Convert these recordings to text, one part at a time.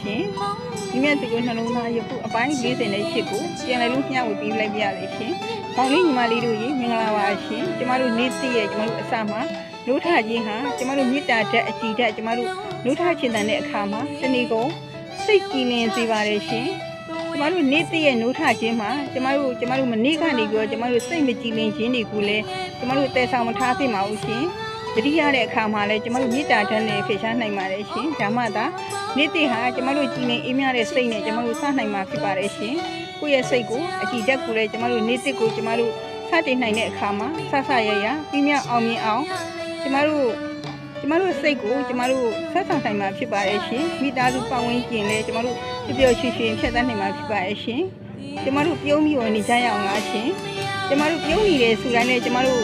ရှင်ဒီမြတ်စီကိုနှလုံးသားယခုအပိုင်း48ကိုပြန်လည်လို့ညှဝေပြီးလိုက်ပြရလေရှင်ပေါင်းလေးညီမလေးတို့ရေမင်္ဂလာပါရှင်ကျမတို့နေ့တည့်ရဲ့ကျမတို့အစမှာလို့ထခြင်းဟာကျမတို့မေတ္တာဓာတ်အကြည်ဓာတ်ကျမတို့လို့ထခြင်းတန်တဲ့အခါမှာတဏီကုံစိတ်ကြည်လင်စေပါတယ်ရှင်ကျမတို့နေ့တည့်ရဲ့နိုးထခြင်းမှာကျမတို့မနေ့ကနေပြီးတော့ကျမတို့စိတ်မကြည်လင်ခြင်းတွေကိုလည်းကျမတို့တည်ဆောင်မထားသိမှာဘူးရှင်တတိယတဲ့အခါမှာလည်းကျမတို့မေတ္တာဓာတ်နဲ့ဖေရှားနိုင်ပါတယ်ရှင်ဒါမှသာနေ့တည့်ဟာကျမတို့ကြည်လင်အေးမြတဲ့စိတ်နဲ့ကျမတို့စနိုင်မှာဖြစ်ပါတယ်ရှင်ကိုယ့်ရဲ့စိတ်ကိုအကြည်ဓာတ်ကိုလည်းကျမတို့နေ့တည့်ကိုကျမတို့စတင်နိုင်တဲ့အခါမှာဆဆရရပြင်းပြအောင်မြင်အောင်ကျမတို့စိတ်ကိုကျမတို့ဆက်ဆောင်နိုင်မှာဖြစ်ပါတယ်ရှင်မိသားစုပတ်ဝန်းကျင်လည်းကျမတို့ပျော်ရွှင်ရွှင်ဖြတ်သန်းနိုင်မှာဖြစ်ပါတယ်ရှင်ကျမတို့ပြုံးပြီးနေကြရအောင်လားရှင်ကျမတို့ပြုံးနေတယ်ဆိုတိုင်းလည်းကျမတို့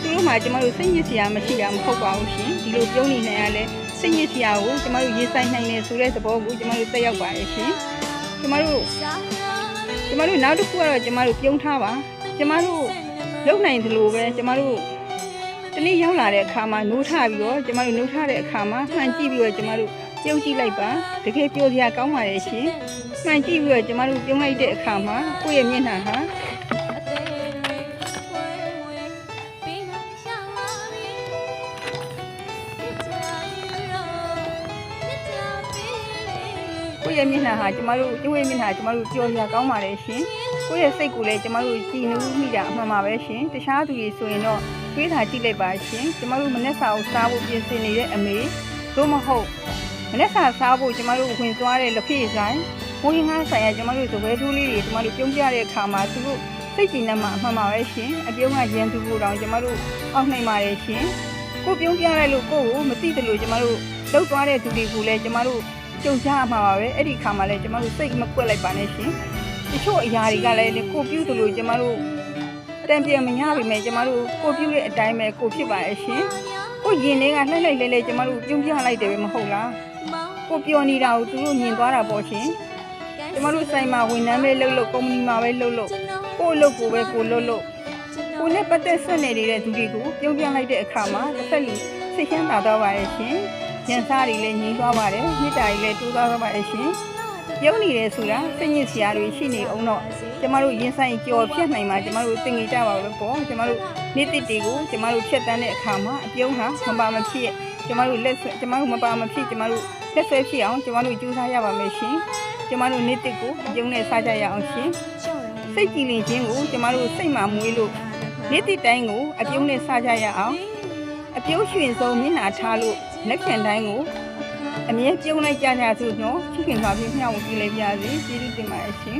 သူတို့မှာကျမတို့စိတ်ညစ်စရာမရှိတာမဟုတ်ပါဘူးရှင်ဒီလိုပြုံးနေနိုင်ရလဲစိတ်ညစ်စရာကိုကျမတို့ရေးဆိုင်နိုင်တယ်ဆိုတဲ့သဘောကိုကျမတို့တက်ရောက်ပါတယ်ရှင်ကျမတို့နောက်တစ်ခုကတော့ကျမတို့ပြုံးထားပါကျမတို့လုံနိုင်သလိုပဲကျမတို့တနေ့ရောက်လာတဲ့အခါမှာနိုးထပြီးတော့ကျမတို့နိုးထတဲ့အခါမှာမှန်ကြည့်ပြီးတော့ကျမတို့ပြုံးကြည့်လိုက်ပါတကယ်ပျော်စရာကောင်းပါတယ်ရှင်မှန်ကြည့်ပြီးတော့ကျမတို့ပြုံးလိုက်တဲ့အခါမှာကိုယ့်ရဲ့မျက်နှာဟာကိုယ့်ရဲ့မျက်နှာဟာကျမတို့ပျော်စရာကောင်းပါတယ်ရှင်ကိုယ့်ရဲ့စိတ်ကိုလည်းကျမတို့ကြည်နူးမိတာအမှန်ပါပဲရှင်တခြားသူတွေဆိုရင်တော့တွေးထားကြည့်လိုက်ပါရှင်ကျမတို့မနေ့စာကိုစားဖို့ပြင်ဆင်နေတဲ့အမေတို့မဟုတ်မနေ့စာစားဖို့ကျမတို့ဝင်သွားတဲ့လက်ဖေးဆိုင်ဝင်းငါးဆိုင်ရကျမတို့သဘဲထိုးလေးတွေကျမတို့ပြုံးပြတဲ့အခါမှာသူတို့စိတ်ကြည်နေမှာအမှန်ပါပဲရှင်အပြုံးကရန်သူဖို့တောင်ကျမတို့အောက်နိုင်ပါတယ်ရှင်ကိုပြုံးပြလိုက်လို့ကိုယ့်ကိုမသိတယ်လို့ကျမတို့လောက်သွားတဲ့သူတွေကိုလည်းကျမတို့ကြုံကြရမှာပါပဲအဲ့ဒီခါမှာလည်းကျမတို့စိတ်မကွက်လိုက်ပါနဲ့ရှင်တချို့အရာတွေကလည်းကိုပြုတယ်လို့ကျမတို့တံပြန်မရပါမယ်ကျမတို့ကိုပြုတဲ့အတိုင်းပဲကိုဖြစ်ပါရဲ့ရှင်ကိုရင်လေးကလှည့်လဲကျမတို့ပြုံးပြလိုက်တယ်ပဲမဟုတ်လားကိုပျော်နေတာကိုသူတို့မြင်သွားတာပေါ့ရှင်ကျမတို့ဆိုင်မှာဝန်ထမ်းပဲလုပ်ကုမ္ပဏီမှာပဲလုပ်ကိုအလုပ်ကိုပဲကိုလုပ်ကိုနဲ့ပတ်သက်ဆက်နေတဲ့သူတွေကိုပြုံးပြလိုက်တဲ့အခါမှာတစ်ဖက်လူစိတ်ချမ်းသာသွားပါရဲ့ရှင်ဉာဏ်စားတွေလည်းငြိမ်းသွားပါတယ်မေတ္တာတွေလည်းတိုးသွားပါရဲ့ရှင်ပြုံးနေတယ်ဆိုတာစိတ်ညစ်စရာတွေရှိနေအောင်တော့ကျမတို့ရင်ဆိုင်ကြော်ဖြတ်နိုင်မှာကျမတို့သင်္ကေတပါပဲပေါ့ကျမတို့နေ့တစ်တွေကိုကျမတို့ဖြတ်တန်းတဲ့အခါမှာအပြုံးဟာမပါမဖြစ်ကျမတို့မပါမဖြစ်ကျမတို့လက်ဆွဲဖြစ်အောင်ကျမတို့ကြိုးစားရပါမယ်ရှင်ကျမတို့နေ့တစ်ကိုအပြုံးနဲ့စားကြရအောင်ရှင်စိတ်ကြည်လင်ခြင်းကိုကျမတို့စိတ်မှမွေးလို့နေ့တစ်တိုင်းကိုအပြုံးနဲ့စားကြရအောင်အပြုံးရွှင်ဆုံးမျက်နှာထားလို့လက်ခံတိုင်းကိုအမြဲပြုံးလိုက်ကြစို့နော်ချစ်ခင်စွာဖြင့်မျှဝေပေးလိုက်ပါစေကျေးဇူးတင်ပါတယ်ရှင်